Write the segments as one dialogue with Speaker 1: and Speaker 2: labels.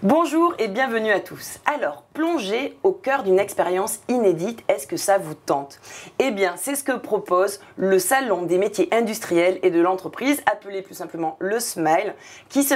Speaker 1: Bonjour et bienvenue à tous. Alors, plonger au cœur d'une expérience inédite, est-ce que ça vous tente? Eh bien, c'est ce que propose le Salon des métiers industriels et de l'entreprise, appelé plus simplement le SMILE, qui se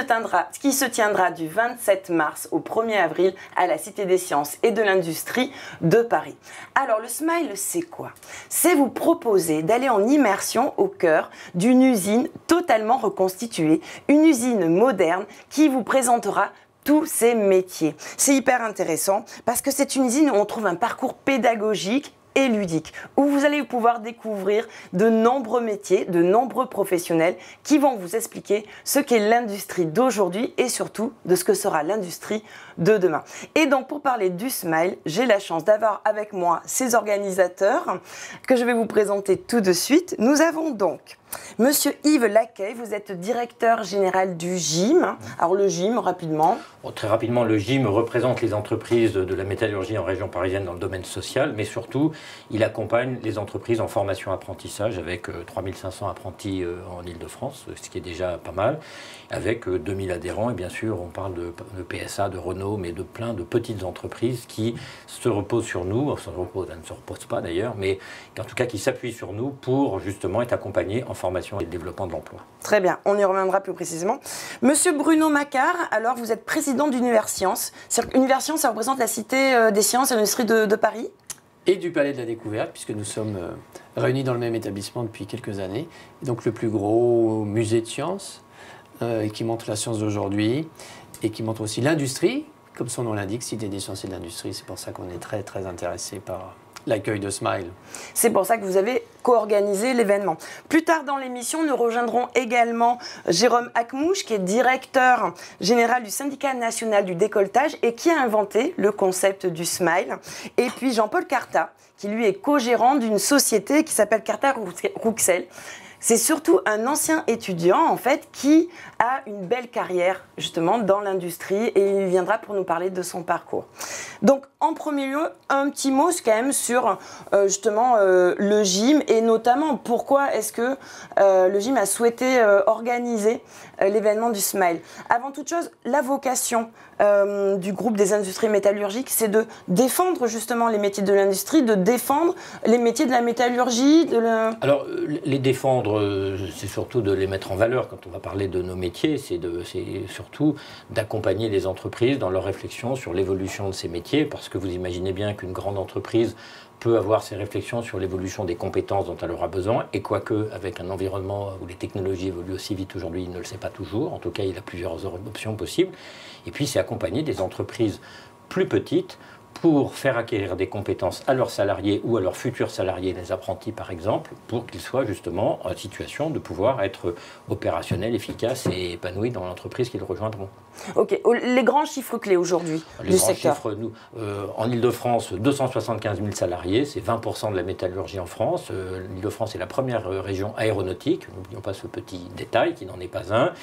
Speaker 1: tiendra du 27 mars au 1er avril à la Cité des Sciences et de l'Industrie de Paris. Alors, le SMILE, c'est quoi? C'est vous proposer d'aller en immersion au cœur d'une usine totalement reconstituée, une usine moderne qui vous présentera tous ces métiers. C'est hyper intéressant parce que c'est une usine où on trouve un parcours pédagogique et ludique, où vous allez pouvoir découvrir de nombreux métiers, de nombreux professionnels qui vont vous expliquer ce qu'est l'industrie d'aujourd'hui et surtout de ce que sera l'industrie de demain. Et donc pour parler du SMILE, j'ai la chance d'avoir avec moi ces organisateurs que je vais vous présenter tout de suite. Nous avons donc Monsieur Yves Laquet, vous êtes directeur général du GIM. Alors le GIM, rapidement.
Speaker 2: Très rapidement, le GIM représente les entreprises de la métallurgie en région parisienne dans le domaine social, mais surtout, il accompagne les entreprises en formation-apprentissage avec 3500 apprentis en Île-de-France, ce qui est déjà pas mal, avec 2000 adhérents. Et bien sûr, on parle de PSA, de Renault, mais de plein de petites entreprises qui se reposent sur nous, elles ne se reposent pas d'ailleurs, mais en tout cas qui s'appuient sur nous pour justement être accompagnés en formation et développement de l'emploi.
Speaker 1: Très bien, on y reviendra plus précisément. Monsieur Bruno Macquart, alors vous êtes président d'Universcience. Universcience, ça représente la Cité des Sciences et de l'Industrie de Paris.
Speaker 3: Et du Palais de la Découverte, puisque nous sommes réunis dans le même établissement depuis quelques années. Donc le plus gros musée de sciences, qui montre la science d'aujourd'hui, et qui montre aussi l'industrie, comme son nom l'indique, Cité des Sciences et de l'Industrie. C'est pour ça qu'on est très très intéressé par l'accueil de SMILE.
Speaker 1: C'est pour ça que vous avez co-organisé l'événement. Plus tard dans l'émission, nous rejoindrons également Jérôme Akmouche, qui est directeur général du syndicat national du décolletage et qui a inventé le concept du SMILE. Et puis Jean-Paul Carta, qui lui est co-gérant d'une société qui s'appelle Carta Rouxel. C'est surtout un ancien étudiant, en fait, qui a une belle carrière, justement, dans l'industrie et il viendra pour nous parler de son parcours. Donc, en premier lieu, un petit mot quand même sur, justement, le GIM et notamment pourquoi est-ce que le GIM a souhaité organiser l'événement du SMILE. Avant toute chose, la vocation du groupe des industries métallurgiques, c'est de défendre, justement, les métiers de l'industrie, de défendre les métiers de la métallurgie.
Speaker 2: Alors, les défendre, c'est surtout de les mettre en valeur. Quand on va parler de nos métiers, c'est surtout d'accompagner les entreprises dans leur réflexion sur l'évolution de ces métiers, parce que vous imaginez bien qu'une grande entreprise peut avoir ses réflexions sur l'évolution des compétences dont elle aura besoin, et quoique, avec un environnement où les technologies évoluent aussi vite aujourd'hui, il ne le sait pas toujours. En tout cas, il a plusieurs options possibles. Et puis, c'est accompagner des entreprises plus petites pour faire acquérir des compétences à leurs salariés ou à leurs futurs salariés, les apprentis par exemple, pour qu'ils soient justement en situation de pouvoir être opérationnels, efficaces et épanouis dans l'entreprise qu'ils rejoindront.
Speaker 1: Ok, les grands chiffres clés aujourd'hui du secteur.
Speaker 2: Chiffres, nous, en Île-de-France, 275 000 salariés, c'est 20% de la métallurgie en France. L'Île-de-France est la première région aéronautique, n'oublions pas ce petit détail qui n'en est pas un.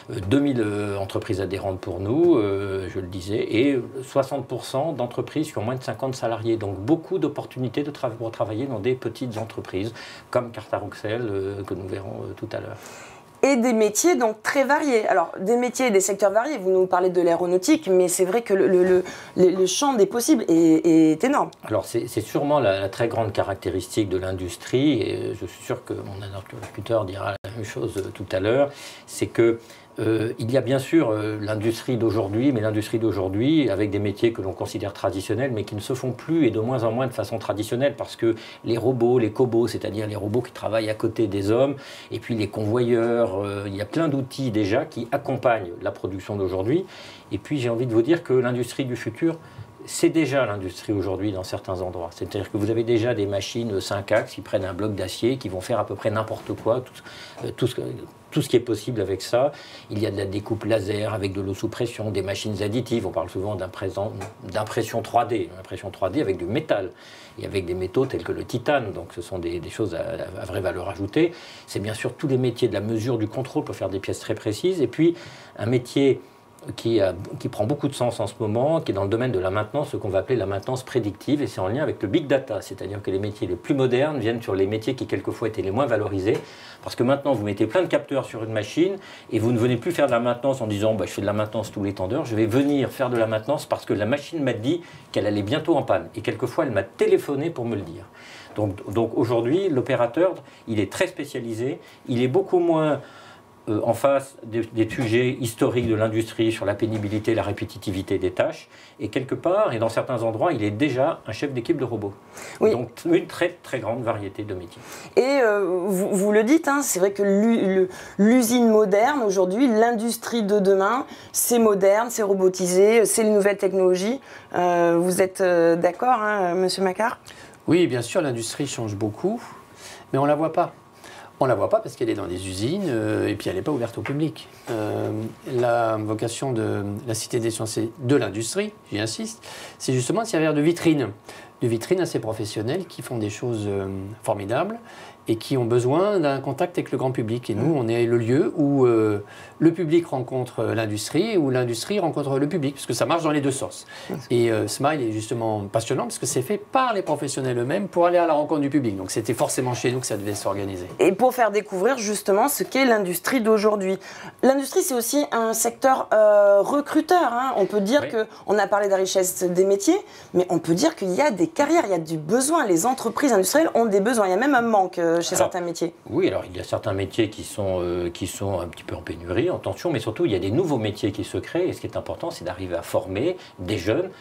Speaker 2: 2000 entreprises adhérentes pour nous, je le disais, et 60% d'entreprises qui ont moins de 50 salariés. Donc beaucoup d'opportunités pour travailler dans des petites entreprises, comme Carta Rouxel, que nous verrons tout à l'heure.
Speaker 1: Et des métiers donc très variés. Alors, des métiers et des secteurs variés. Vous nous parlez de l'aéronautique, mais c'est vrai que le champ des possibles est énorme.
Speaker 2: Alors, c'est sûrement la très grande caractéristique de l'industrie, et je suis sûr que mon interlocuteur dira la même chose tout à l'heure, c'est que il y a bien sûr l'industrie d'aujourd'hui, mais l'industrie d'aujourd'hui avec des métiers que l'on considère traditionnels, mais qui ne se font plus et de moins en moins de façon traditionnelle, parce que les robots, les cobots, c'est-à-dire les robots qui travaillent à côté des hommes, et puis les convoyeurs, il y a plein d'outils déjà qui accompagnent la production d'aujourd'hui. Et puis j'ai envie de vous dire que l'industrie du futur, c'est déjà l'industrie aujourd'hui dans certains endroits. C'est-à-dire que vous avez déjà des machines 5 axes qui prennent un bloc d'acier, qui vont faire à peu près n'importe quoi, tout ce qui est possible avec ça. Il y a de la découpe laser avec de l'eau sous pression, des machines additives. On parle souvent d'impression 3D, l'impression 3D avec du métal et avec des métaux tels que le titane. Donc ce sont des choses à vraie valeur ajoutée. C'est bien sûr tous les métiers de la mesure, du contrôle pour faire des pièces très précises. Et puis un métier qui prend beaucoup de sens en ce moment, qui est dans le domaine de la maintenance, ce qu'on va appeler la maintenance prédictive, et c'est en lien avec le big data, c'est-à-dire que les métiers les plus modernes viennent sur les métiers qui quelquefois étaient les moins valorisés, parce que maintenant vous mettez plein de capteurs sur une machine, et vous ne venez plus faire de la maintenance en disant je fais de la maintenance tous les temps d'heure, je vais venir faire de la maintenance parce que la machine m'a dit qu'elle allait bientôt en panne, et quelquefois elle m'a téléphoné pour me le dire. Donc aujourd'hui, l'opérateur, il est très spécialisé, il est beaucoup moins en face des sujets historiques de l'industrie sur la pénibilité, la répétitivité des tâches, et quelque part, et dans certains endroits, il est déjà un chef d'équipe de robots. Oui. Donc une très très grande variété de métiers.
Speaker 1: Et vous le dites, hein, c'est vrai que l'usine moderne aujourd'hui, l'industrie de demain, c'est moderne, c'est robotisé, c'est les nouvelles technologies. Vous êtes d'accord, hein, Monsieur Macquart?
Speaker 3: Oui, bien sûr, l'industrie change beaucoup, mais on ne la voit pas. On ne la voit pas parce qu'elle est dans des usines et puis elle n'est pas ouverte au public. La vocation de la Cité des sciences et de l'industrie, j'y insiste, c'est justement de servir de vitrine à ces professionnels qui font des choses formidables et qui ont besoin d'un contact avec le grand public. Et nous, on est le lieu où le public rencontre l'industrie, où l'industrie rencontre le public, parce que ça marche dans les deux sens. Et Smile est justement passionnant, parce que c'est fait par les professionnels eux-mêmes pour aller à la rencontre du public. Donc c'était forcément chez nous que ça devait s'organiser.
Speaker 1: Et pour faire découvrir justement ce qu'est l'industrie d'aujourd'hui. L'industrie, c'est aussi un secteur recruteur. Hein. On peut dire qu'on a parlé de la richesse des métiers, mais on peut dire qu'il y a des carrières, il y a du besoin. Les entreprises industrielles ont des besoins. Il y a même un manque chez certains métiers.
Speaker 2: Oui, alors il y a certains métiers qui sont un petit peu en pénurie, en tension, mais surtout il y a des nouveaux métiers qui se créent. Et ce qui est important, c'est d'arriver à former des jeunes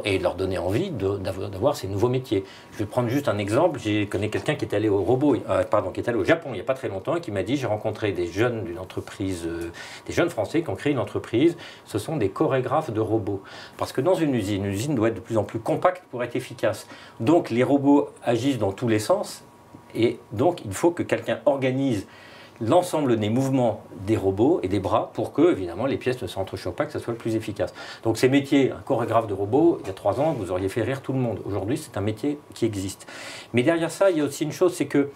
Speaker 2: et leur donner envie d'avoir ces nouveaux métiers. Je vais prendre juste un exemple. Je connais quelqu'un qui est allé qui est allé au Japon il n'y a pas très longtemps et qui m'a dit j'ai rencontré des jeunes d'une entreprise, des jeunes Français qui ont créé une entreprise. Ce sont des chorégraphes de robots. Parce que dans une usine doit être de plus en plus compacte pour être efficace. Donc les robots agissent dans tous les sens. Et donc, il faut que quelqu'un organise l'ensemble des mouvements des robots et des bras pour que, évidemment, les pièces ne s'entrechoquent pas, que ça soit le plus efficace. Donc, ces métiers, un chorégraphe de robot, il y a 3 ans, vous auriez fait rire tout le monde. Aujourd'hui, c'est un métier qui existe. Mais derrière ça, il y a aussi une chose, c'est que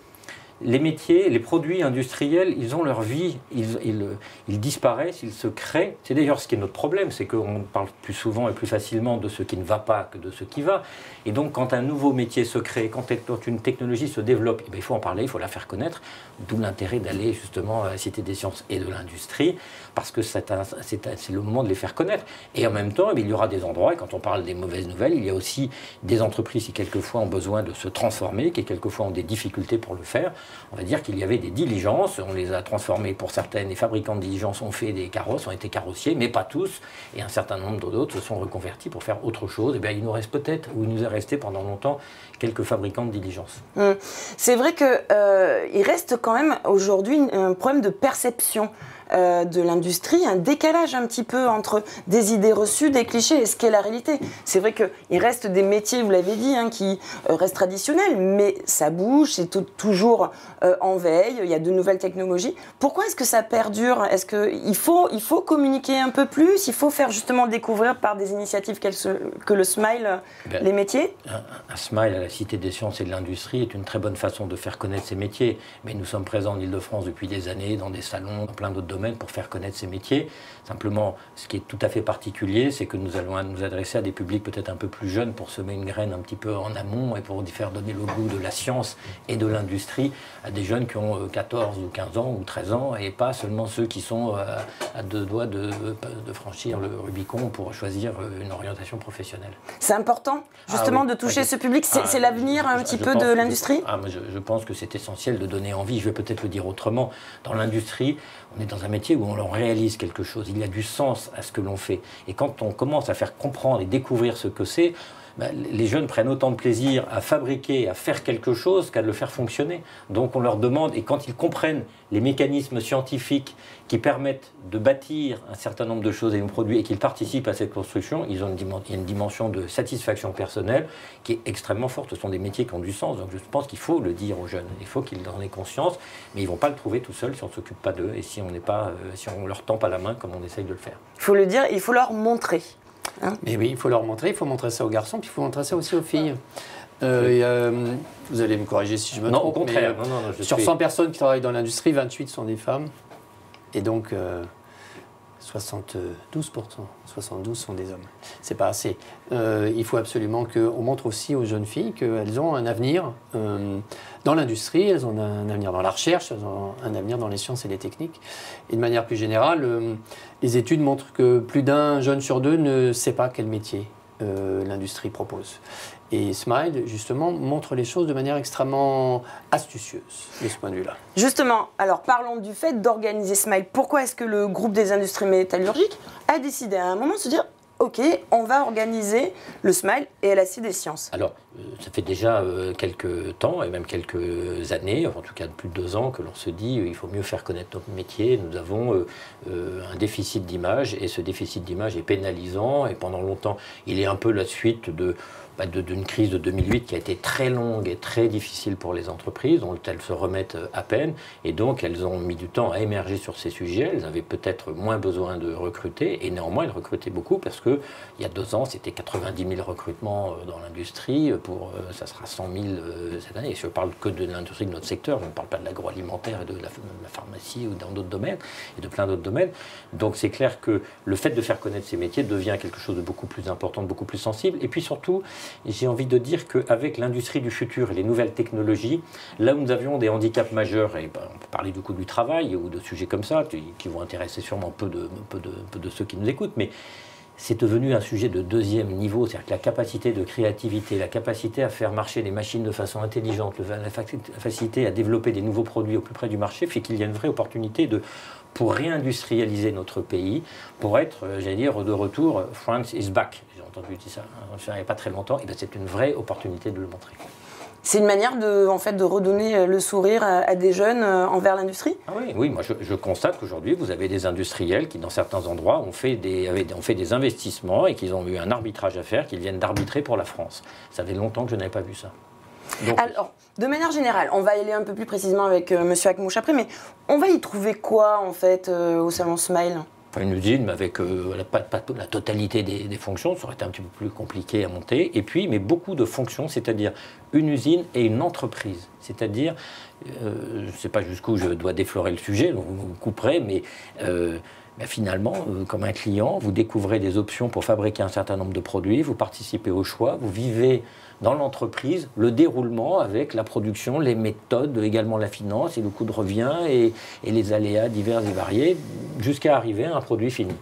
Speaker 2: les métiers, les produits industriels, ils ont leur vie, ils disparaissent, ils se créent. C'est d'ailleurs ce qui est notre problème, c'est qu'on parle plus souvent et plus facilement de ce qui ne va pas que de ce qui va. Et donc quand un nouveau métier se crée, quand une technologie se développe, il faut en parler, il faut la faire connaître. D'où l'intérêt d'aller justement à la Cité des sciences et de l'industrie, parce que c'est le moment de les faire connaître. Et en même temps, il y aura des endroits, et quand on parle des mauvaises nouvelles, il y a aussi des entreprises qui quelquefois ont besoin de se transformer, qui quelquefois ont des difficultés pour le faire. On va dire qu'il y avait des diligences, on les a transformées pour certaines, les fabricants de diligences ont fait des carrosses, ont été carrossiers, mais pas tous, et un certain nombre d'autres se sont reconvertis pour faire autre chose. Et bien il nous reste peut-être, ou il nous est resté pendant longtemps, quelques fabricants de diligences.
Speaker 1: C'est vrai qu'il reste quand même aujourd'hui un problème de perception de l'industrie, un décalage un petit peu entre des idées reçues, des clichés et ce qu'est la réalité. C'est vrai qu'il reste des métiers, vous l'avez dit, hein, qui restent traditionnels, mais ça bouge, c'est toujours en veille, il y a de nouvelles technologies. Pourquoi est-ce que ça perdure? Est-ce qu'il faut communiquer un peu plus? Il faut faire justement découvrir par des initiatives que le Smile, les métiers?
Speaker 2: Un Smile à la Cité des sciences et de l'industrie est une très bonne façon de faire connaître ces métiers. Mais nous sommes présents en Ile-de-France depuis des années, dans des salons, dans plein d'autres domaines, pour faire connaître ces métiers. Simplement, ce qui est tout à fait particulier, c'est que nous allons nous adresser à des publics peut-être un peu plus jeunes pour semer une graine un petit peu en amont et pour faire donner le goût de la science et de l'industrie à des jeunes qui ont 14 ou 15 ans ou 13 ans et pas seulement ceux qui sont à 2 doigts de franchir le Rubicon pour choisir une orientation professionnelle.
Speaker 1: C'est important, justement, de toucher ce public. C'est l'avenir un petit peu de l'industrie?
Speaker 2: Je pense que c'est essentiel de donner envie. Je vais peut-être le dire autrement. Dans l'industrie, on est dans un métier où on réalise quelque chose. Il y a du sens à ce que l'on fait. Et quand on commence à faire comprendre et découvrir ce que c'est, les jeunes prennent autant de plaisir à fabriquer, à faire quelque chose qu'à le faire fonctionner. Donc on leur demande, et quand ils comprennent les mécanismes scientifiques qui permettent de bâtir un certain nombre de choses et de produits et qu'ils participent à cette construction, il y a une dimension de satisfaction personnelle qui est extrêmement forte. Ce sont des métiers qui ont du sens. Donc je pense qu'il faut le dire aux jeunes. Il faut qu'ils en aient conscience, mais ils ne vont pas le trouver tout seuls si on ne s'occupe pas d'eux et si on ne leur tend pas la main comme on essaye de le faire.
Speaker 1: Il faut le dire, il faut leur montrer.
Speaker 3: Mais oui, il faut leur montrer, il faut montrer ça aux garçons, puis il faut montrer ça aussi aux filles. Vous allez me corriger si je me trompe.
Speaker 2: Non, au contraire.
Speaker 3: Sur 100 personnes qui travaillent dans l'industrie, 28 sont des femmes. Et donc, 72%. 72 sont des hommes. C'est pas assez. Il faut absolument qu'on montre aussi aux jeunes filles qu'elles ont un avenir dans l'industrie, elles ont un avenir dans la recherche, elles ont un avenir dans les sciences et les techniques. Et de manière plus générale, les études montrent que plus d'un jeune sur deux ne sait pas quel métier l'industrie propose. Et Smile, justement, montre les choses de manière extrêmement astucieuse, de ce point de vue-là.
Speaker 1: Justement, alors parlons du fait d'organiser Smile. Pourquoi est-ce que le groupe des industries métallurgiques a décidé à un moment de se dire « Ok, on va organiser le Smile et l'Acier des sciences ».
Speaker 2: Alors, ça fait déjà quelques temps, et même quelques années, en tout cas de plus de 2 ans, que l'on se dit il faut mieux faire connaître notre métier. Nous avons un déficit d'image, et ce déficit d'image est pénalisant, et pendant longtemps, il est un peu la suite d'une crise de 2008 qui a été très longue et très difficile pour les entreprises, dont elles se remettent à peine, et donc elles ont mis du temps à émerger sur ces sujets. Elles avaient peut-être moins besoin de recruter, et néanmoins elles recrutaient beaucoup, parce qu'il y a 2 ans, c'était 90 000 recrutements dans l'industrie, ça sera 100 000 cette année. Et je ne parle que de l'industrie de notre secteur, je ne parle pas de l'agroalimentaire et de la pharmacie ou dans d'autres domaines, et de plein d'autres domaines. Donc c'est clair que le fait de faire connaître ces métiers devient quelque chose de beaucoup plus important, de beaucoup plus sensible, et puis surtout, j'ai envie de dire qu'avec l'industrie du futur et les nouvelles technologies, là où nous avions des handicaps majeurs, et on peut parler du coût du travail ou de sujets comme ça, qui vont intéresser sûrement peu de ceux qui nous écoutent, mais c'est devenu un sujet de 2e niveau, c'est-à-dire que la capacité de créativité, la capacité à faire marcher les machines de façon intelligente, la facilité à développer des nouveaux produits au plus près du marché, fait qu'il y a une vraie opportunité pour réindustrialiser notre pays, pour être, j'allais dire, de retour, France is back. J'ai entendu dire ça il n'y a pas très longtemps, et bien c'est une vraie opportunité de le montrer.
Speaker 1: C'est une manière de redonner le sourire à des jeunes envers l'industrie ?
Speaker 2: Ah oui, moi je constate qu'aujourd'hui, vous avez des industriels qui, dans certains endroits, ont fait des investissements et qu'ils ont eu un arbitrage à faire, qu'ils viennent d'arbitrer pour la France. Ça fait longtemps que je n'avais pas vu ça. Donc,
Speaker 1: alors, de manière générale, on va y aller un peu plus précisément avec Monsieur Akmouche après, mais on va y trouver quoi, en fait, au salon Smile ?
Speaker 2: Une usine, mais avec pas la totalité des fonctions, ça aurait été un petit peu plus compliqué à monter. Et puis, mais beaucoup de fonctions, c'est-à-dire une usine et une entreprise. C'est-à-dire, je ne sais pas jusqu'où je dois déflorer le sujet, donc vous couperez, mais finalement, comme un client, vous découvrez des options pour fabriquer un certain nombre de produits, vous participez au choix, vous vivez dans l'entreprise le déroulement avec la production, les méthodes, également la finance et le coût de revient et les aléas divers et variés, jusqu'à arriver à un produit fini.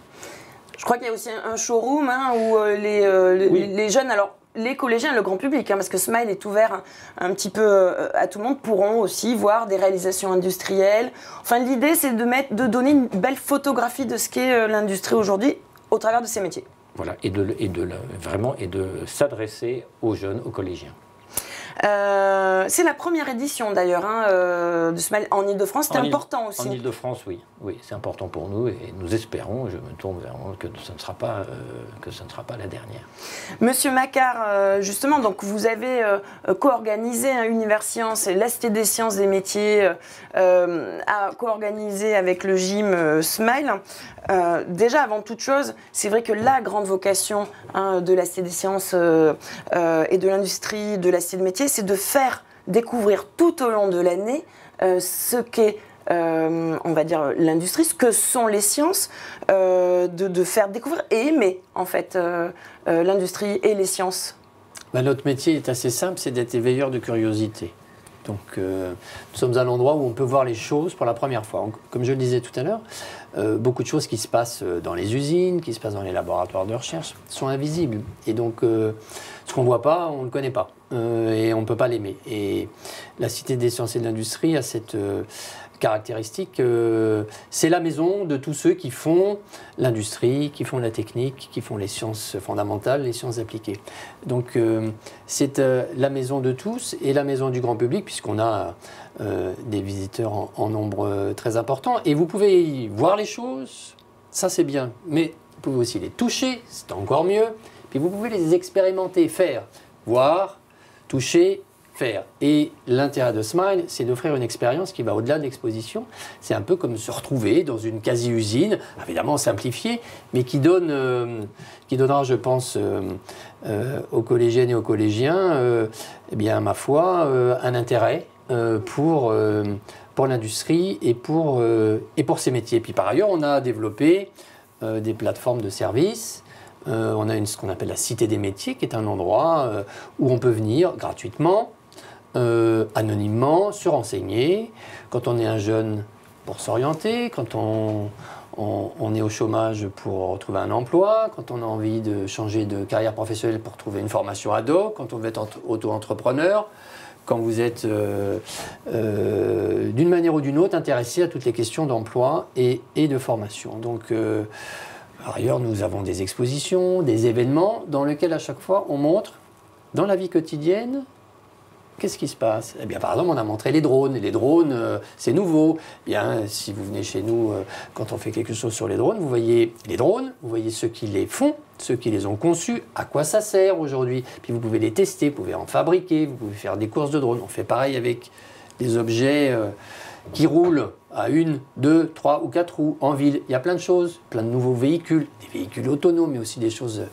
Speaker 1: Je crois qu'il y a aussi un showroom où les jeunes, alors les collégiens, le grand public, parce que Smile est ouvert un petit peu à tout le monde, pourront aussi voir des réalisations industrielles. Enfin, l'idée, c'est de donner une belle photographie de ce qu'est l'industrie aujourd'hui au travers de ces métiers.
Speaker 2: Voilà, et de s'adresser aux jeunes, aux collégiens.
Speaker 1: C'est la première édition d'ailleurs de Smile en Ile-de-France, c'était important aussi.
Speaker 2: En Ile-de-France, oui, c'est important pour nous et nous espérons, je me tourne vers vous, que ce ne sera pas la dernière.
Speaker 1: Monsieur Macquart, justement, donc vous avez co-organisé Universcience et l'Acier des sciences des métiers, a co-organisé avec le gym Smile. Déjà, avant toute chose, c'est vrai que la grande vocation de l'Acier des sciences et de l'industrie de l'acier de métier, c'est de faire découvrir tout au long de l'année ce qu'est, on va dire, l'industrie, ce que sont les sciences, de faire découvrir et aimer, en fait, l'industrie et les sciences.
Speaker 3: Notre métier est assez simple, c'est d'être éveilleur de curiosité. Donc, nous sommes à l'endroit où on peut voir les choses pour la première fois. Comme je le disais tout à l'heure, beaucoup de choses qui se passent dans les usines, qui se passent dans les laboratoires de recherche, sont invisibles. Et donc, ce qu'on ne voit pas, on ne le connaît pas. Et on ne peut pas l'aimer. Et la Cité des sciences et de l'industrie a cette caractéristique, c'est la maison de tous ceux qui font l'industrie, qui font la technique, qui font les sciences fondamentales, les sciences appliquées. Donc c'est la maison de tous et la maison du grand public, puisqu'on a des visiteurs en nombre très important. Et vous pouvez y voir les choses, ça c'est bien, mais vous pouvez aussi les toucher, c'est encore mieux. Puis vous pouvez les expérimenter, faire, voir, toucher, faire. Et l'intérêt de Smile, c'est d'offrir une expérience qui va au-delà de l'exposition. C'est un peu comme se retrouver dans une quasi-usine, évidemment simplifiée, mais qui donnera, je pense, aux collégiennes et aux collégiens, eh bien, ma foi, un intérêt pour l'industrie et pour ces métiers. Puis par ailleurs, on a développé des plateformes de services. On a ce qu'on appelle la Cité des métiers, qui est un endroit où on peut venir gratuitement, anonymement, se renseigner. Quand on est un jeune, pour s'orienter. Quand on est au chômage pour retrouver un emploi. Quand on a envie de changer de carrière professionnelle pour trouver une formation ad hoc. Quand on veut être auto-entrepreneur. Quand vous êtes d'une manière ou d'une autre intéressé à toutes les questions d'emploi et de formation. Donc, par ailleurs, nous avons des expositions, des événements dans lesquels à chaque fois on montre, dans la vie quotidienne, qu'est-ce qui se passe? Eh bien, par exemple, on a montré les drones. Et les drones, c'est nouveau. Eh bien, si vous venez chez nous, quand on fait quelque chose sur les drones, vous voyez les drones, vous voyez ceux qui les font, ceux qui les ont conçus, à quoi ça sert aujourd'hui. Puis vous pouvez les tester, vous pouvez en fabriquer, vous pouvez faire des courses de drones. On fait pareil avec des objets qui roulent à 1, 2, 3 ou 4 roues en ville. Il y a plein de choses, plein de nouveaux véhicules, des véhicules autonomes, mais aussi des choses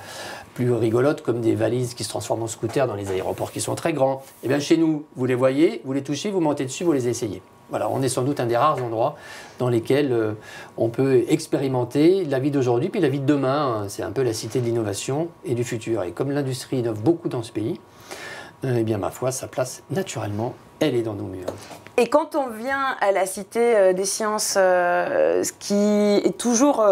Speaker 3: plus rigolotes comme des valises qui se transforment en scooters dans les aéroports qui sont très grands. Et bien chez nous, vous les voyez, vous les touchez, vous montez dessus, vous les essayez. Voilà, on est sans doute un des rares endroits dans lesquels on peut expérimenter la vie d'aujourd'hui puis la vie de demain. C'est un peu la cité de l'innovation et du futur. Et comme l'industrie innove beaucoup dans ce pays, eh bien ma foi, sa place naturellement, elle est dans nos murs.
Speaker 1: Et quand on vient à la Cité des Sciences, ce qui est toujours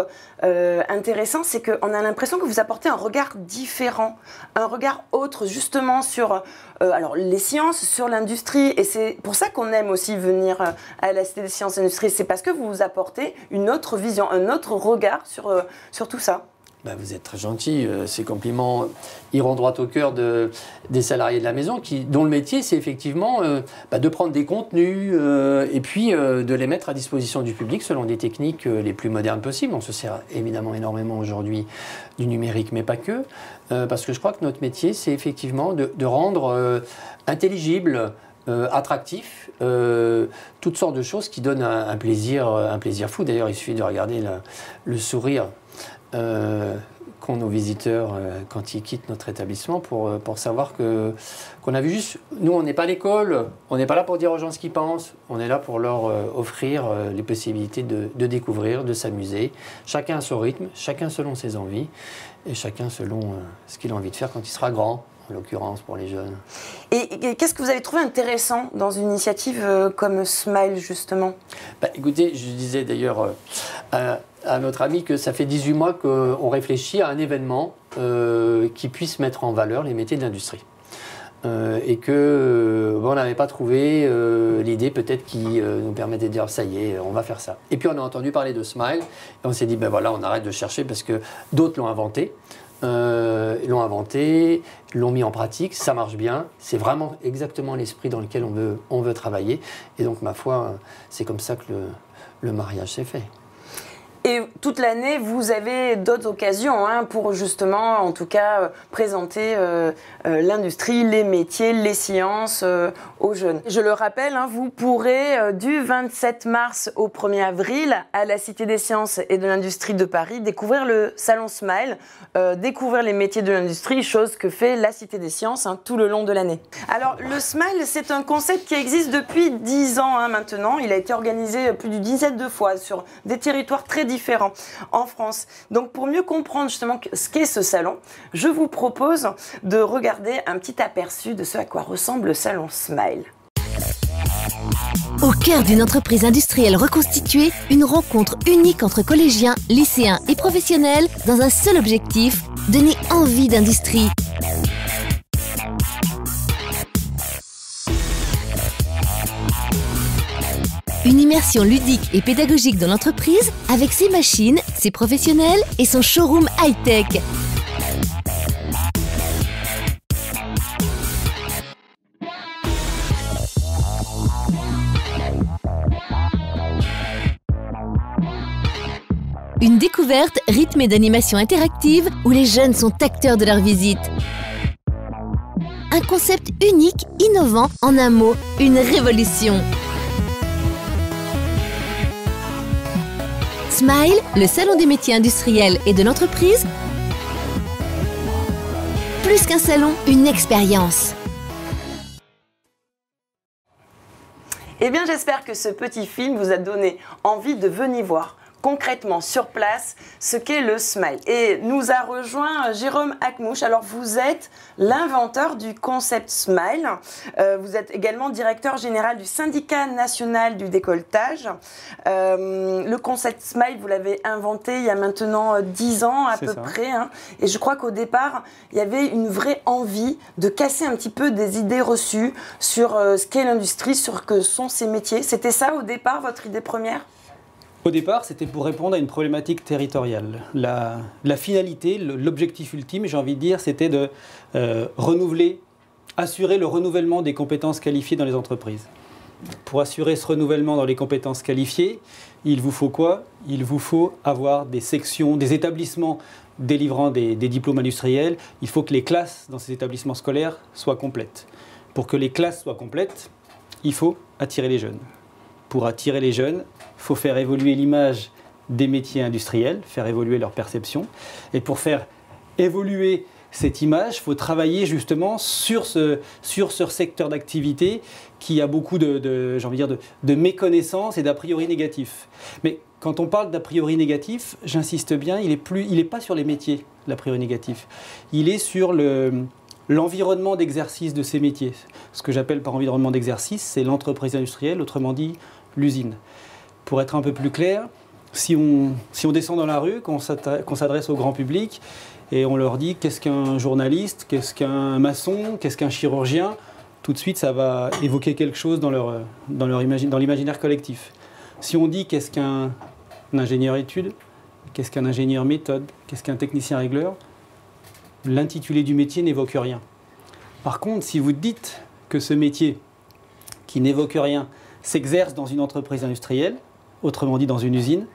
Speaker 1: intéressant, c'est qu'on a l'impression que vous apportez un regard différent, un regard autre justement sur alors, les sciences, sur l'industrie. Et c'est pour ça qu'on aime aussi venir à la Cité des Sciences et de l'Industrie. C'est parce que vous vous apportez une autre vision, un autre regard sur tout ça.
Speaker 3: Ben, vous êtes très gentil. Ces compliments iront droit au cœur des salariés de la maison, dont le métier, c'est effectivement de prendre des contenus et puis de les mettre à disposition du public selon des techniques les plus modernes possibles. On se sert évidemment énormément aujourd'hui du numérique, mais pas que. Parce que je crois que notre métier, c'est effectivement de rendre intelligible, attractif, toutes sortes de choses qui donnent un plaisir fou. D'ailleurs, il suffit de regarder le sourire qu'ont nos visiteurs quand ils quittent notre établissement pour savoir qu'on a vu juste... Nous, on n'est pas l'école, on n'est pas là pour dire aux gens ce qu'ils pensent, on est là pour leur offrir les possibilités de découvrir, de s'amuser, chacun à son rythme, chacun selon ses envies et chacun selon ce qu'il a envie de faire quand il sera grand, en l'occurrence pour les jeunes.
Speaker 1: Et qu'est-ce que vous avez trouvé intéressant dans une initiative comme Smile, justement?
Speaker 3: Écoutez, je disais d'ailleurs à notre ami que ça fait 18 mois qu'on réfléchit à un événement qui puisse mettre en valeur les métiers de l'industrie. Et on n'avait pas trouvé l'idée peut-être qui nous permettait de dire ça y est, on va faire ça. Et puis on a entendu parler de Smile et on s'est dit voilà, on arrête de chercher parce que d'autres l'ont inventé. L'ont mis en pratique, ça marche bien, c'est vraiment exactement l'esprit dans lequel on veut travailler. Et donc, ma foi, c'est comme ça que le mariage s'est fait.
Speaker 1: Et toute l'année, vous avez d'autres occasions pour justement, en tout cas, présenter l'industrie, les métiers, les sciences aux jeunes. Je le rappelle, vous pourrez du 27 mars au 1er avril à la Cité des Sciences et de l'Industrie de Paris découvrir le Salon Smile, découvrir les métiers de l'industrie, chose que fait la Cité des Sciences tout le long de l'année. Alors, le Smile, c'est un concept qui existe depuis 10 ans maintenant. Il a été organisé plus d'une dizaine de fois sur des territoires très différents en France. Donc pour mieux comprendre justement ce qu'est ce salon, je vous propose de regarder un petit aperçu de ce à quoi ressemble le salon Smile.
Speaker 4: Au cœur d'une entreprise industrielle reconstituée, une rencontre unique entre collégiens, lycéens et professionnels dans un seul objectif, donner envie d'industrie. Une immersion ludique et pédagogique dans l'entreprise avec ses machines, ses professionnels et son showroom high-tech. Une découverte rythmée d'animations interactives où les jeunes sont acteurs de leur visite. Un concept unique, innovant, en un mot, une révolution. Smile, le salon des métiers industriels et de l'entreprise. Plus qu'un salon, une expérience.
Speaker 1: Eh bien, j'espère que ce petit film vous a donné envie de venir voir concrètement sur place ce qu'est le Smile. Et nous a rejoint Jérôme Akmouche. Alors vous êtes l'inventeur du concept Smile. Vous êtes également directeur général du syndicat national du décolletage. Le concept Smile, vous l'avez inventé il y a maintenant 10 ans à peu près. Hein. Et je crois qu'au départ, il y avait une vraie envie de casser un petit peu des idées reçues sur ce qu'est l'industrie, sur ce que sont ces métiers. C'était ça au départ, votre idée première ?
Speaker 5: Au départ, c'était pour répondre à une problématique territoriale. La finalité, l'objectif ultime, j'ai envie de dire, c'était de renouveler, assurer le renouvellement des compétences qualifiées dans les entreprises. Pour assurer ce renouvellement dans les compétences qualifiées, il vous faut quoi? Il vous faut avoir des sections, des établissements délivrant des diplômes industriels. Il faut que les classes dans ces établissements scolaires soient complètes. Pour que les classes soient complètes, il faut attirer les jeunes. Pour attirer les jeunes, il faut faire évoluer l'image des métiers industriels, faire évoluer leur perception. Et pour faire évoluer cette image, il faut travailler justement sur ce secteur d'activité qui a beaucoup j'ai envie de dire de méconnaissances et d'a priori négatifs. Mais quand on parle d'a priori négatif, j'insiste bien, il est pas sur les métiers, l'a priori négatif. Il est sur l'environnement d'exercice de ces métiers. Ce que j'appelle par environnement d'exercice, c'est l'entreprise industrielle, autrement dit l'usine. Pour être un peu plus clair, si on descend dans la rue, qu'on s'adresse au grand public et on leur dit qu'est-ce qu'un journaliste, qu'est-ce qu'un maçon, qu'est-ce qu'un chirurgien, tout de suite ça va évoquer quelque chose dans l'imaginaire collectif. Si on dit qu'est-ce qu'un ingénieur études, qu'est-ce qu'un ingénieur méthode, qu'est-ce qu'un technicien régleur, l'intitulé du métier n'évoque rien. Par contre, si vous dites que ce métier qui n'évoque rien s'exerce dans une entreprise industrielle, autrement dit dans une usine,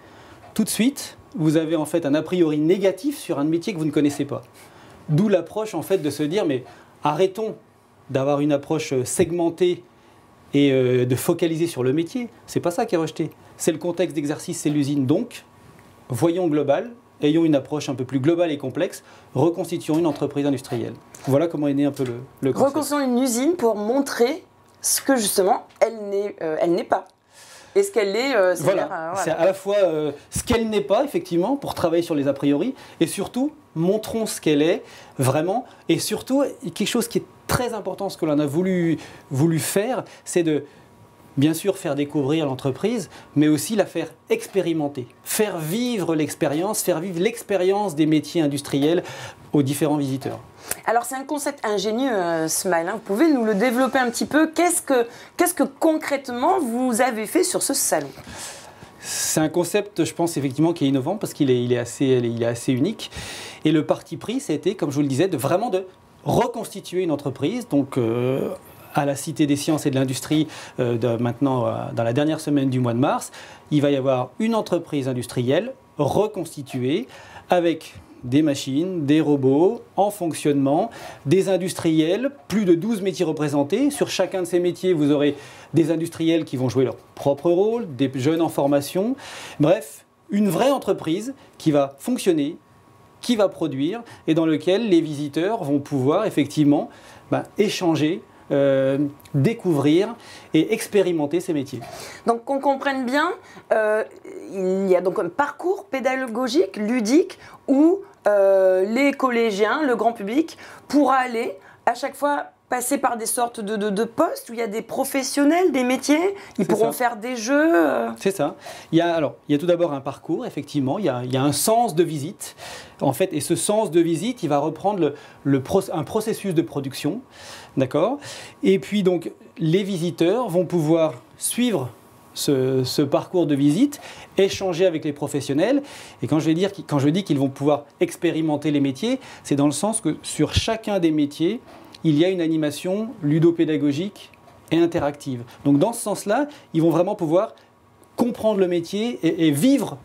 Speaker 5: tout de suite, vous avez en fait un a priori négatif sur un métier que vous ne connaissez pas. D'où l'approche en fait de se dire, mais arrêtons d'avoir une approche segmentée et de focaliser sur le métier. C'est pas ça qui est rejeté. C'est le contexte d'exercice, c'est l'usine. Donc, voyons global, ayons une approche un peu plus globale et complexe, reconstituons une entreprise industrielle. Voilà comment est né un peu le concept.
Speaker 1: Reconstituons une usine pour montrer ce que justement elle n'est pas. Et ce qu'elle est,
Speaker 5: voilà. C'est à la fois ce qu'elle n'est pas, effectivement, pour travailler sur les a priori, et surtout, montrons ce qu'elle est, vraiment, et surtout, quelque chose qui est très important, ce que l'on a voulu faire, c'est de, bien sûr, faire découvrir l'entreprise, mais aussi la faire expérimenter, faire vivre l'expérience des métiers industriels aux différents visiteurs.
Speaker 1: Alors c'est un concept ingénieux, Smile, hein. Vous pouvez nous le développer un petit peu. Qu'est-ce que concrètement vous avez fait sur ce salon?
Speaker 5: C'est un concept, je pense, effectivement, qui est innovant parce qu'il est assez unique. Et le parti pris, c'était, comme je vous le disais, de reconstituer une entreprise. Donc, à la Cité des Sciences et de l'Industrie, maintenant, dans la dernière semaine du mois de mars, il va y avoir une entreprise industrielle reconstituée avec des machines, des robots en fonctionnement, des industriels, plus de 12 métiers représentés. Sur chacun de ces métiers, vous aurez des industriels qui vont jouer leur propre rôle, des jeunes en formation. Bref, une vraie entreprise qui va fonctionner, qui va produire et dans lequel les visiteurs vont pouvoir effectivement échanger, découvrir et expérimenter ces métiers.
Speaker 1: Donc qu'on comprenne bien, il y a donc un parcours pédagogique, ludique, où les collégiens, le grand public, pourra aller à chaque fois passer par des sortes de postes où il y a des professionnels des métiers, ils pourront faire des jeux.
Speaker 5: C'est ça. Il y a tout d'abord un parcours, effectivement, il y a un sens de visite, en fait, et ce sens de visite, il va reprendre un processus de production, d'accord? Et puis donc, les visiteurs vont pouvoir suivre ce parcours de visite, échanger avec les professionnels. Et quand je dis qu'ils vont pouvoir expérimenter les métiers, c'est dans le sens que sur chacun des métiers, il y a une animation ludopédagogique et interactive. Donc dans ce sens-là, ils vont vraiment pouvoir comprendre le métier et vivre,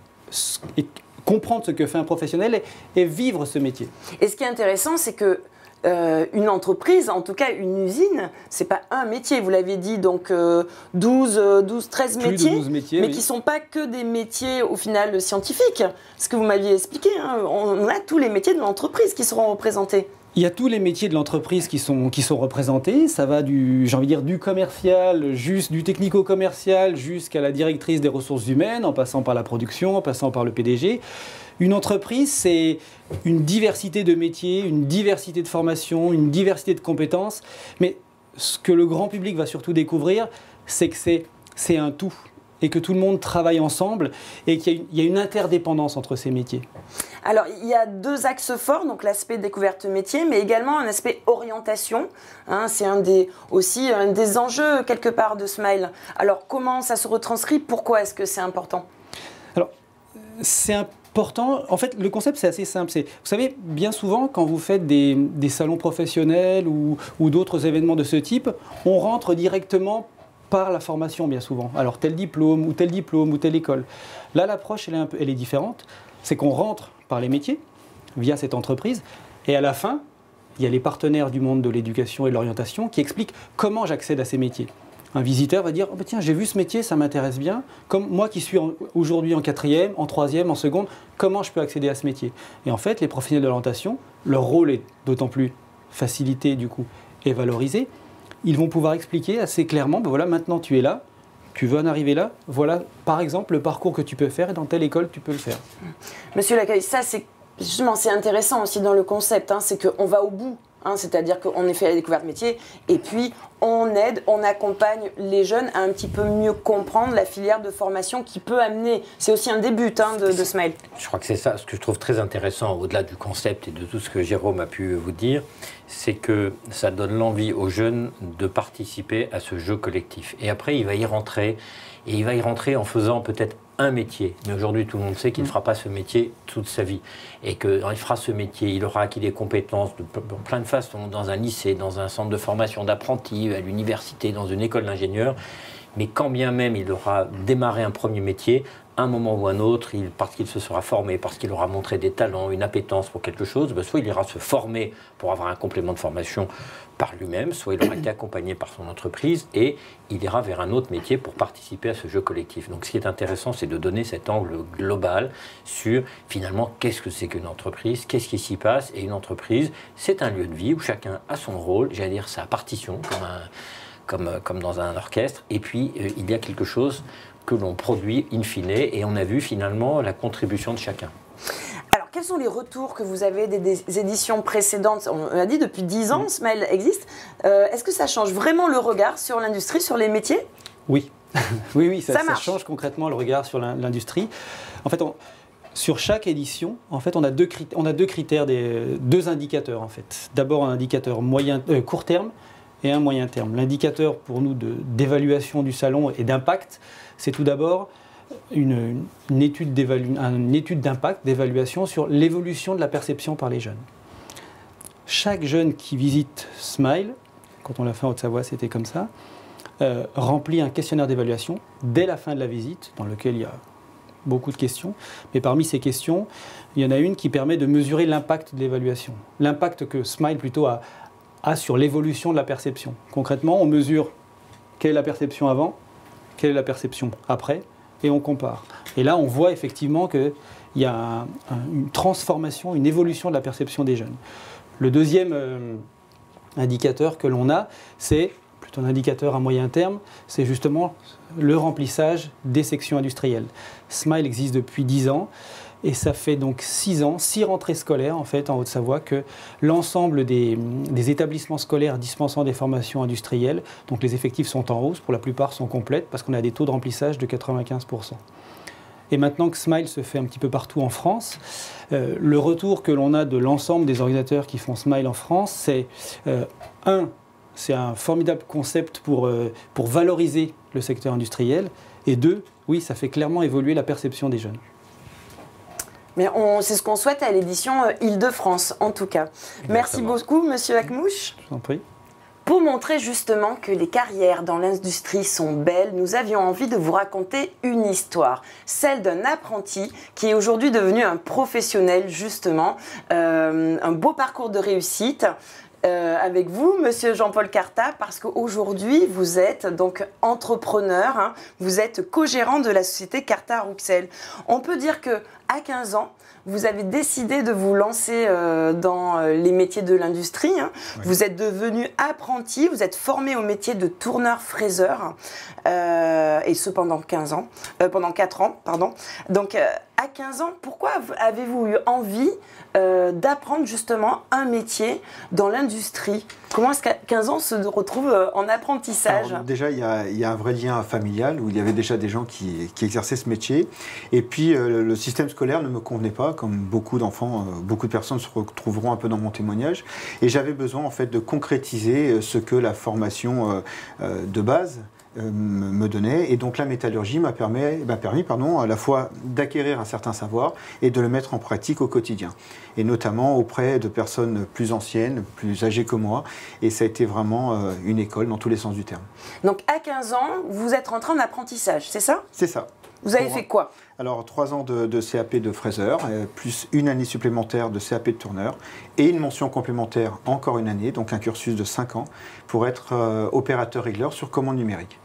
Speaker 5: et comprendre ce que fait un professionnel et vivre ce métier.
Speaker 1: Et ce qui est intéressant, c'est que une entreprise, en tout cas une usine, c'est pas un métier, vous l'avez dit, donc 13 métiers,
Speaker 5: 12 métiers,
Speaker 1: mais
Speaker 5: oui,
Speaker 1: qui ne sont pas que des métiers au final scientifiques. Ce que vous m'aviez expliqué, hein, on a tous les métiers de l'entreprise qui seront représentés.
Speaker 5: Il y a tous les métiers de l'entreprise qui sont représentés. Ça va du commercial, du technico-commercial jusqu'à la directrice des ressources humaines, en passant par la production, en passant par le PDG. Une entreprise, c'est une diversité de métiers, une diversité de formations, une diversité de compétences. Mais ce que le grand public va surtout découvrir, c'est que c'est un tout. Et que tout le monde travaille ensemble et qu'il y a une interdépendance entre ces métiers.
Speaker 1: Alors, il y a deux axes forts, donc l'aspect découverte métier, mais également un aspect orientation. Hein, c'est aussi un des enjeux, quelque part, de Smile. Alors, comment ça se retranscrit? Pourquoi est-ce que c'est important?
Speaker 5: Alors, c'est important. En fait, le concept, c'est assez simple. Vous savez, bien souvent, quand vous faites des salons professionnels ou d'autres événements de ce type, on rentre directement par la formation, bien souvent. Alors, tel diplôme ou telle école. Là, l'approche, elle est différente. C'est qu'on rentre par les métiers, via cette entreprise, et à la fin, il y a les partenaires du monde de l'éducation et de l'orientation qui expliquent comment j'accède à ces métiers. Un visiteur va dire oh, bah, tiens, j'ai vu ce métier, ça m'intéresse bien. Comme moi qui suis aujourd'hui en 4e, en 3e, en seconde, comment je peux accéder à ce métier? Et en fait, les professionnels de l'orientation, leur rôle est d'autant plus facilité du coup et valorisé. Ils vont pouvoir expliquer assez clairement, ben voilà, maintenant tu es là, tu veux en arriver là, voilà par exemple le parcours que tu peux faire et dans telle école tu peux le faire.
Speaker 1: Monsieur Lacueille, ça c'est justement c'est intéressant aussi dans le concept, hein, c'est qu'on va au bout. Hein, c'est-à-dire qu'on est fait à la découverte métier et puis on aide, on accompagne les jeunes à un petit peu mieux comprendre la filière de formation qui peut amener. C'est aussi un des buts de Smile.
Speaker 2: Je crois que c'est ça. Ce que je trouve très intéressant, au-delà du concept et de tout ce que Jérôme a pu vous dire, c'est que ça donne l'envie aux jeunes de participer à ce jeu collectif. Et après, il va y rentrer. Et il va y rentrer en faisant peut-être un métier. Mais aujourd'hui, tout le monde sait qu'il ne fera pas ce métier toute sa vie. Et qu'il fera ce métier, il aura acquis des compétences de plein de façons, dans un lycée, dans un centre de formation d'apprentis, à l'université, dans une école d'ingénieurs. Mais quand bien même il aura démarré un premier métier, à un moment ou un autre, parce qu'il se sera formé, parce qu'il aura montré des talents, une appétence pour quelque chose, soit il ira se former pour avoir un complément de formation par lui-même, soit il aura été accompagné par son entreprise et il ira vers un autre métier pour participer à ce jeu collectif. Donc ce qui est intéressant, c'est de donner cet angle global sur finalement qu'est-ce que c'est qu'une entreprise, qu'est-ce qui s'y passe. Et une entreprise, c'est un lieu de vie où chacun a son rôle, j'allais dire sa partition, comme dans un orchestre. Et puis il y a quelque chose que l'on produit in fine et on a vu finalement la contribution de chacun.
Speaker 1: Alors, quels sont les retours que vous avez des éditions précédentes? On a dit depuis 10 ans, Smile existe. Est-ce que ça change vraiment le regard sur l'industrie, sur les métiers?
Speaker 5: Oui, oui, ça change concrètement le regard sur l'industrie. En fait, sur chaque édition, en fait, on a deux critères, deux indicateurs en fait. D'abord un indicateur court terme et un moyen terme. L'indicateur pour nous d'évaluation du salon et d'impact, c'est tout d'abord une étude d'impact, d'évaluation sur l'évolution de la perception par les jeunes. Chaque jeune qui visite Smile, quand on l'a fait en Haute-Savoie, c'était comme ça, remplit un questionnaire d'évaluation dès la fin de la visite, dans lequel il y a beaucoup de questions. Mais parmi ces questions, il y en a une qui permet de mesurer l'impact de l'évaluation. L'impact que Smile plutôt a sur l'évolution de la perception. Concrètement, on mesure quelle est la perception avant, quelle est la perception après, et on compare. Et là, on voit effectivement qu'il y a une transformation, une évolution de la perception des jeunes. Le deuxième indicateur que l'on a, c'est plutôt un indicateur à moyen terme, c'est justement le remplissage des sections industrielles. Smile existe depuis 10 ans. Et ça fait donc 6 ans, 6 rentrées scolaires en fait en Haute-Savoie que l'ensemble des établissements scolaires dispensant des formations industrielles, donc les effectifs sont en hausse, pour la plupart sont complètes parce qu'on a des taux de remplissage de 95%. Et maintenant que Smile se fait un petit peu partout en France, le retour que l'on a de l'ensemble des organisateurs qui font Smile en France, c'est c'est un formidable concept pour valoriser le secteur industriel, et 2, oui, ça fait clairement évoluer la perception des jeunes.
Speaker 1: Mais c'est ce qu'on souhaite à l'édition Île-de-France, en tout cas. Exactement. Merci beaucoup, Monsieur Akmouche.
Speaker 5: Je vous en prie.
Speaker 1: Pour montrer justement que les carrières dans l'industrie sont belles, nous avions envie de vous raconter une histoire, celle d'un apprenti qui est aujourd'hui devenu un professionnel justement, un beau parcours de réussite. avec vous, Monsieur Jean-Paul Cartat, parce qu'aujourd'hui, vous êtes donc entrepreneur, hein, vous êtes co-gérant de la société Cartat Rouxel. On peut dire qu'à 15 ans, vous avez décidé de vous lancer dans les métiers de l'industrie. Hein. Oui. Vous êtes devenu apprenti, vous êtes formé au métier de tourneur-fraiseur, et ce pendant 4 ans. Pardon. Donc, à 15 ans, pourquoi avez-vous eu envie d'apprendre justement un métier dans l'industrie? Comment est-ce qu'à 15 ans on se retrouve en apprentissage?
Speaker 6: Alors, déjà, il y a un vrai lien familial où il y avait déjà des gens qui exerçaient ce métier. Et puis, le système scolaire ne me convenait pas, comme beaucoup d'enfants, beaucoup de personnes se retrouveront un peu dans mon témoignage. Et j'avais besoin en fait de concrétiser ce que la formation de base me donnait, et donc la métallurgie m'a permis à la fois d'acquérir un certain savoir et de le mettre en pratique au quotidien, et notamment auprès de personnes plus anciennes, plus âgées que moi, et ça a été vraiment une école dans tous les sens du terme.
Speaker 1: Donc à 15 ans, vous êtes rentré en apprentissage, c'est ça?
Speaker 6: C'est ça.
Speaker 1: Vous avez fait quoi?
Speaker 6: Alors 3 ans de CAP de fraiseur, plus une année supplémentaire de CAP de tourneur, et une mention complémentaire encore une année, donc un cursus de 5 ans, pour être opérateur-régleur sur commande numérique.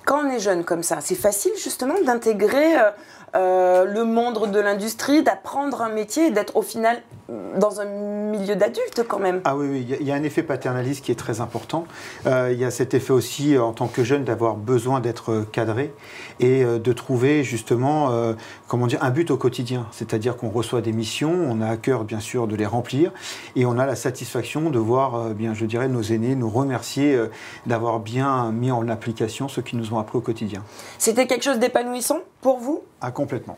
Speaker 1: Quand on est jeune comme ça, c'est facile justement d'intégrer le monde de l'industrie, d'apprendre un métier et d'être au final dans un milieu d'adulte quand même.
Speaker 6: Ah oui, il y a un effet paternaliste qui est très important. Il y a cet effet aussi en tant que jeune d'avoir besoin d'être cadré et de trouver justement un but au quotidien. C'est-à-dire qu'on reçoit des missions, on a à cœur bien sûr de les remplir et on a la satisfaction de voir nos aînés nous remercier d'avoir bien mis en application ce qu'ils nous ont appris au quotidien.
Speaker 1: C'était quelque chose d'épanouissant pour vous?
Speaker 6: Ah, complètement.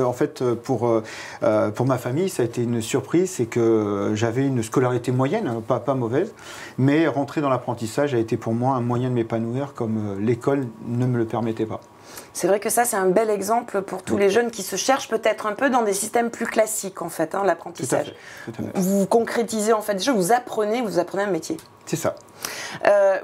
Speaker 6: En fait, pour ma famille, ça a été une surprise, c'est que j'avais une scolarité moyenne, pas mauvaise, mais rentrer dans l'apprentissage a été pour moi un moyen de m'épanouir comme l'école ne me le permettait pas.
Speaker 1: C'est vrai que ça, c'est un bel exemple pour tous les jeunes qui se cherchent peut-être un peu dans des systèmes plus classiques, en fait, hein, l'apprentissage.
Speaker 6: Tout à fait.
Speaker 1: Vous concrétisez, en fait, déjà, vous apprenez un métier.
Speaker 6: C'est ça.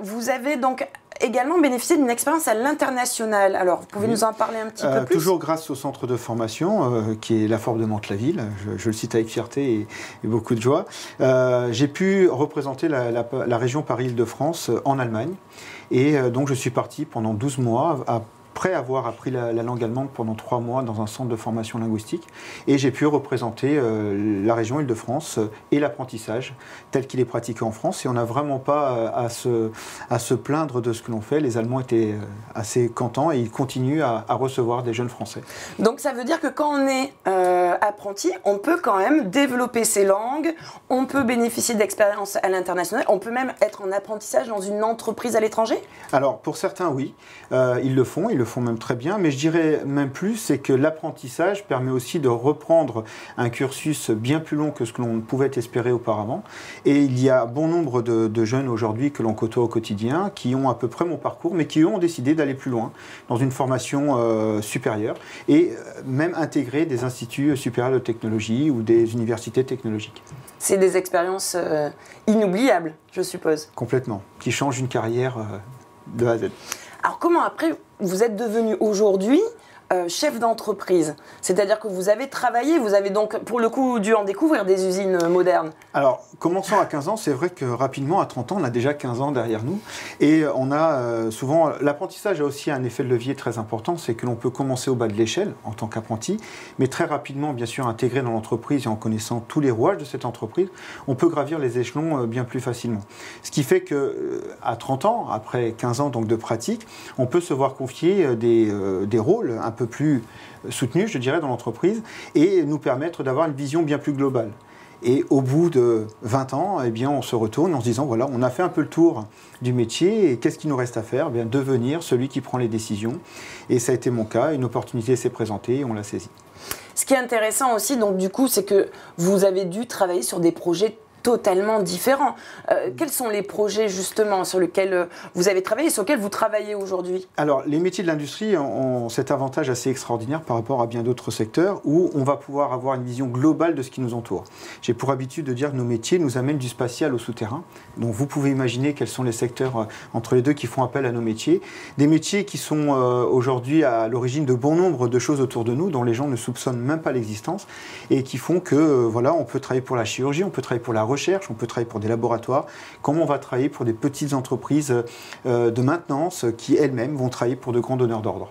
Speaker 1: Vous avez donc également bénéficié d'une expérience à l'international. Alors, vous pouvez nous en parler un petit peu plus?
Speaker 6: Toujours grâce au centre de formation, qui est la Forbe de Mantes-la-Ville, je le cite avec fierté et beaucoup de joie. J'ai pu représenter la région Paris-Île-de-France en Allemagne. Et donc, je suis parti pendant 12 mois après avoir appris la langue allemande pendant 3 mois dans un centre de formation linguistique. Et j'ai pu représenter la région Île-de-France et l'apprentissage tel qu'il est pratiqué en France. Et on n'a vraiment pas à se plaindre de ce que l'on fait. Les Allemands étaient assez contents et ils continuent à recevoir des jeunes Français.
Speaker 1: Donc ça veut dire que quand on est apprenti, on peut quand même développer ses langues, on peut bénéficier d'expériences à l'international, on peut même être en apprentissage dans une entreprise à l'étranger?
Speaker 6: Alors pour certains, oui. Ils le font même très bien, mais je dirais même plus, c'est que l'apprentissage permet aussi de reprendre un cursus bien plus long que ce que l'on pouvait espérer auparavant. Et il y a bon nombre de jeunes aujourd'hui que l'on côtoie au quotidien qui ont à peu près mon parcours, mais qui ont décidé d'aller plus loin dans une formation supérieure et même intégrer des instituts supérieurs de technologie ou des universités technologiques.
Speaker 1: C'est des expériences inoubliables, je suppose.
Speaker 6: Complètement, qui changent une carrière de A à Z.
Speaker 1: Alors comment après vous êtes devenu aujourd'hui chef d'entreprise? C'est-à-dire que vous avez travaillé, vous avez donc pour le coup dû en découvrir des usines modernes.
Speaker 6: Alors, commençant à 15 ans, c'est vrai que rapidement, à 30 ans, on a déjà 15 ans derrière nous. Et on a souvent... L'apprentissage a aussi un effet de levier très important, c'est que l'on peut commencer au bas de l'échelle en tant qu'apprenti, mais très rapidement, bien sûr, intégrer dans l'entreprise et en connaissant tous les rouages de cette entreprise, on peut gravir les échelons bien plus facilement. Ce qui fait qu'à 30 ans, après 15 ans donc de pratique, on peut se voir confier des rôles un peu plus soutenus, je dirais, dans l'entreprise et nous permettre d'avoir une vision bien plus globale. Et au bout de 20 ans, eh bien, on se retourne en se disant, voilà, on a fait un peu le tour du métier et qu'est-ce qu'il nous reste à faire? Eh bien, devenir celui qui prend les décisions. Et ça a été mon cas, une opportunité s'est présentée et on l'a saisie.
Speaker 1: Ce qui est intéressant aussi, donc, du coup, c'est que vous avez dû travailler sur des projets totalement différents. Quels sont les projets justement sur lesquels vous avez travaillé, sur lesquels vous travaillez aujourd'hui?
Speaker 6: Alors, les métiers de l'industrie ont cet avantage assez extraordinaire par rapport à bien d'autres secteurs où on va pouvoir avoir une vision globale de ce qui nous entoure. J'ai pour habitude de dire que nos métiers nous amènent du spatial au souterrain. Donc, vous pouvez imaginer quels sont les secteurs entre les deux qui font appel à nos métiers. Des métiers qui sont aujourd'hui à l'origine de bon nombre de choses autour de nous dont les gens ne soupçonnent même pas l'existence et qui font que, voilà, on peut travailler pour la chirurgie, on peut travailler pour la recherche, on peut travailler pour des laboratoires, comme on va travailler pour des petites entreprises de maintenance qui elles-mêmes vont travailler pour de grands donneurs d'ordre.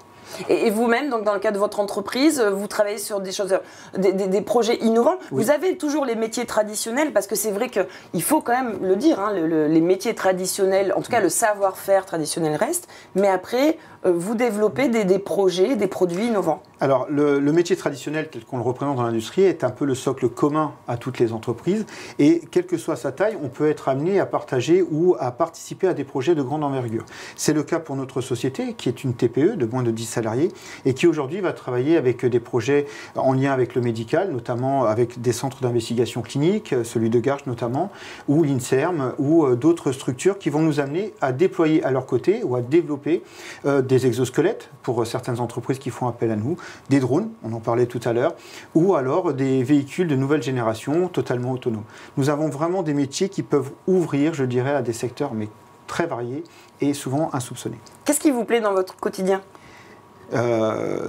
Speaker 1: Et vous-même, donc dans le cadre de votre entreprise, vous travaillez sur des choses, des projets innovants.
Speaker 6: Oui.
Speaker 1: Vous avez toujours les métiers traditionnels, parce que c'est vrai qu'il faut quand même le dire, hein, les métiers traditionnels, en tout cas le savoir-faire traditionnel reste, mais après, vous développez des projets, des produits innovants.
Speaker 6: Alors, le métier traditionnel tel qu'on le représente dans l'industrie est un peu le socle commun à toutes les entreprises. Et quelle que soit sa taille, on peut être amené à partager ou à participer à des projets de grande envergure. C'est le cas pour notre société, qui est une TPE de moins de 10 salariés, et qui aujourd'hui va travailler avec des projets en lien avec le médical, notamment avec des centres d'investigation clinique, celui de Garches notamment, ou l'INSERM, ou d'autres structures qui vont nous amener à déployer à leur côté ou à développer des exosquelettes pour certaines entreprises qui font appel à nous, des drones, on en parlait tout à l'heure, ou alors des véhicules de nouvelle génération totalement autonomes. Nous avons vraiment des métiers qui peuvent ouvrir, je dirais, à des secteurs mais très variés et souvent insoupçonnés.
Speaker 1: Qu'est-ce qui vous plaît dans votre quotidien ?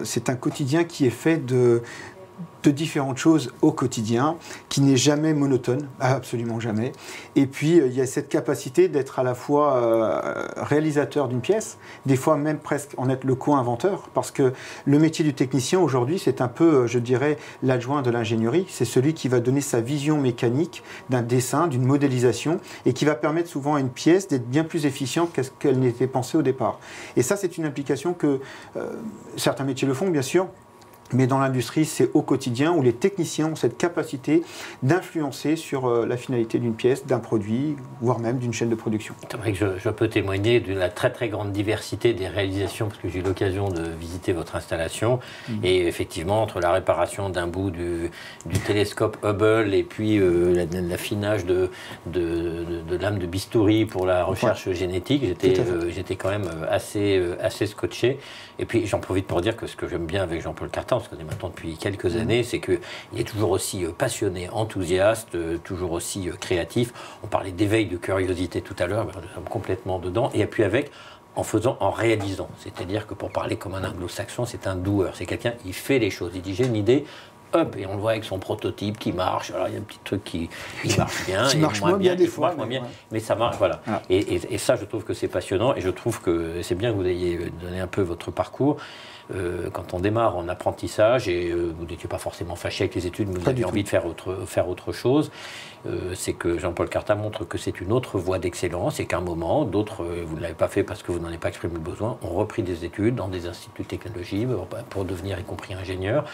Speaker 6: C'est un quotidien qui est fait de différentes choses au quotidien, qui n'est jamais monotone, absolument jamais. Et puis, il y a cette capacité d'être à la fois réalisateur d'une pièce, des fois même presque en être le co-inventeur, parce que le métier du technicien aujourd'hui, c'est un peu, je dirais, l'adjoint de l'ingénierie. C'est celui qui va donner sa vision mécanique d'un dessin, d'une modélisation, et qui va permettre souvent à une pièce d'être bien plus efficiente qu'elle n'était pensée au départ. Et ça, c'est une application que certains métiers le font, bien sûr, mais dans l'industrie, c'est au quotidien où les techniciens ont cette capacité d'influencer sur la finalité d'une pièce, d'un produit, voire même d'une chaîne de production.
Speaker 2: C'est vrai que je peux témoigner de la très très grande diversité des réalisations, parce que j'ai eu l'occasion de visiter votre installation. Et effectivement, entre la réparation d'un bout du télescope Hubble et puis l'affinage de lames de bistouri pour la recherche génétique, j'étais quand même assez scotché. Et puis j'en profite pour dire que ce que j'aime bien avec Jean-Paul Cartan, parce qu'on est maintenant depuis quelques années, c'est qu'il est toujours aussi passionné, enthousiaste, toujours aussi créatif. On parlait d'éveil de curiosité tout à l'heure, nous sommes complètement dedans. Et puis en réalisant. C'est-à-dire que pour parler comme un anglo-saxon, c'est un doer. C'est quelqu'un qui fait les choses. Il dit j'ai une idée, hop, et on le voit avec son prototype qui marche. Alors il y a un petit truc qui marche bien,
Speaker 6: qui marche moins bien des fois,
Speaker 2: mais ça marche, voilà. Ah. Et ça, je trouve que c'est passionnant, et je trouve que c'est bien que vous ayez donné un peu votre parcours. Quand on démarre en apprentissage, et vous n'étiez pas forcément fâché avec les études, mais vous aviez envie de faire autre chose, c'est que Jean-Paul Cartan montre que c'est une autre voie d'excellence, et qu'à un moment, d'autres, vous ne l'avez pas fait parce que vous n'en avez pas exprimé le besoin, ont repris des études dans des instituts de technologie pour devenir y compris ingénieur.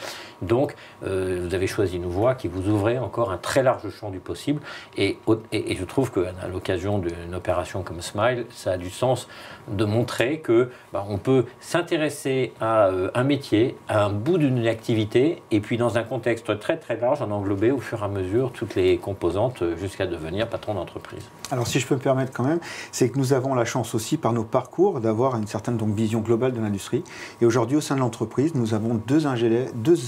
Speaker 2: Donc, vous avez choisi une voie qui vous ouvrait encore un très large champ du possible, et je trouve qu'à l'occasion d'une opération comme Smile, ça a du sens de montrer que on peut s'intéresser à un métier, à un bout d'une activité, et puis dans un contexte très très large, en englober au fur et à mesure toutes les composantes jusqu'à devenir patron d'entreprise.
Speaker 6: Alors si je peux me permettre quand même, c'est que nous avons la chance aussi par nos parcours d'avoir une certaine vision globale de l'industrie. Et aujourd'hui au sein de l'entreprise, nous avons deux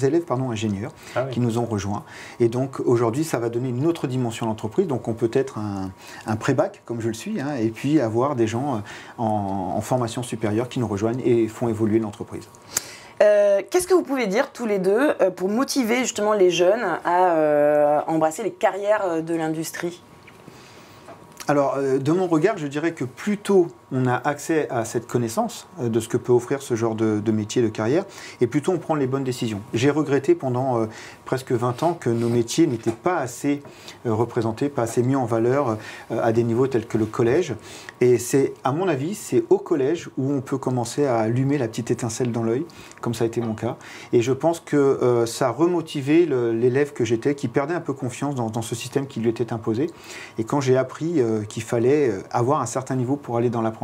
Speaker 6: élèves ingénieurs qui nous ont rejoints. Et donc aujourd'hui, ça va donner une autre dimension à l'entreprise. Donc on peut être un pré-bac, comme je le suis, et puis avoir des gens en formation supérieure qui nous rejoignent et font évoluer l'entreprise.
Speaker 1: Qu'est-ce que vous pouvez dire tous les deux pour motiver justement les jeunes à embrasser les carrières de l'industrie ?
Speaker 6: Alors, de mon regard, je dirais que plus tôt on a accès à cette connaissance de ce que peut offrir ce genre de métier, de carrière, et plus tôt on prend les bonnes décisions. J'ai regretté pendant presque 20 ans que nos métiers n'étaient pas assez représentés, pas assez mis en valeur à des niveaux tels que le collège. Et c'est, à mon avis, c'est au collège où on peut commencer à allumer la petite étincelle dans l'œil, comme ça a été mon cas. Et je pense que ça a remotivé l'élève que j'étais, qui perdait un peu confiance dans ce système qui lui était imposé. Et quand j'ai appris qu'il fallait avoir un certain niveau pour aller dans l'apprentissage,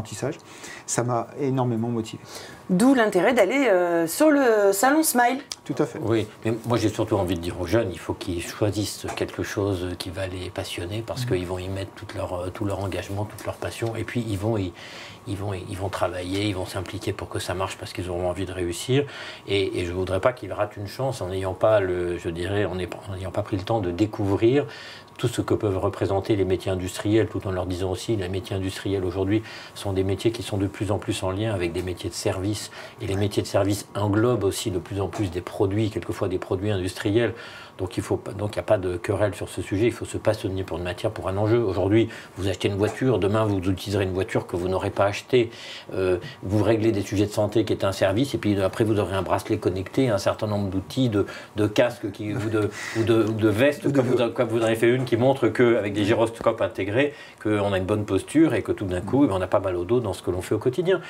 Speaker 6: ça m'a énormément motivé.
Speaker 1: D'où l'intérêt d'aller sur le salon Smile.
Speaker 6: Tout à fait.
Speaker 2: Oui, mais moi j'ai surtout envie de dire aux jeunes, il faut qu'ils choisissent quelque chose qui va les passionner, parce qu'ils vont y mettre tout leur engagement, toute leur passion, et puis ils vont travailler, ils vont s'impliquer pour que ça marche, parce qu'ils auront envie de réussir. Et je ne voudrais pas qu'ils ratent une chance en n'ayant pas pris le temps de découvrir tout ce que peuvent représenter les métiers industriels, tout en leur disant aussi les métiers industriels aujourd'hui sont des métiers qui sont de plus en plus en lien avec des métiers de service, et les métiers de service englobent aussi de plus en plus des produits, quelquefois des produits industriels Donc il n'y a pas de querelle sur ce sujet. Il faut se passionner pour une matière, pour un enjeu. Aujourd'hui, vous achetez une voiture, demain vous utiliserez une voiture que vous n'aurez pas achetée. Vous réglez des sujets de santé qui est un service, et puis après vous aurez un bracelet connecté, un certain nombre d'outils, de casques ou de vestes, comme vous en avez fait une qui montre qu'avec des gyroscopes intégrés, qu'on a une bonne posture et que tout d'un coup, on n'a pas mal au dos dans ce que l'on fait au quotidien.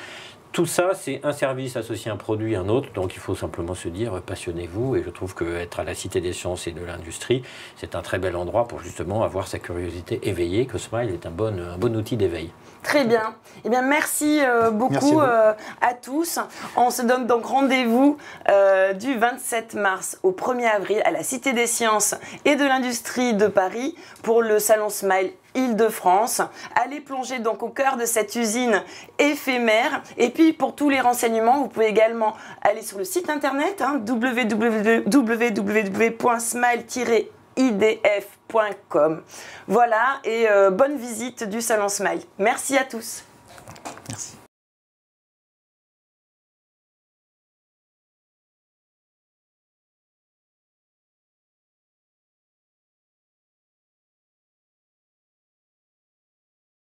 Speaker 2: Tout ça, c'est un service associé à un produit, à un autre, donc il faut simplement se dire, passionnez-vous, et je trouve qu'être à la Cité des Sciences et de l'Industrie, c'est un très bel endroit pour justement avoir sa curiosité éveillée, que Smile est un bon outil d'éveil.
Speaker 1: Très bien. Eh bien, merci beaucoup à tous. On se donne donc rendez-vous du 27 mars au 1er avril à la Cité des Sciences et de l'Industrie de Paris pour le Salon Smile Île-de-France. Allez plonger donc au cœur de cette usine éphémère. Et puis, pour tous les renseignements, vous pouvez également aller sur le site internet www.smile-idf.com. Voilà, et bonne visite du Salon Smile. Merci à tous.
Speaker 6: Merci.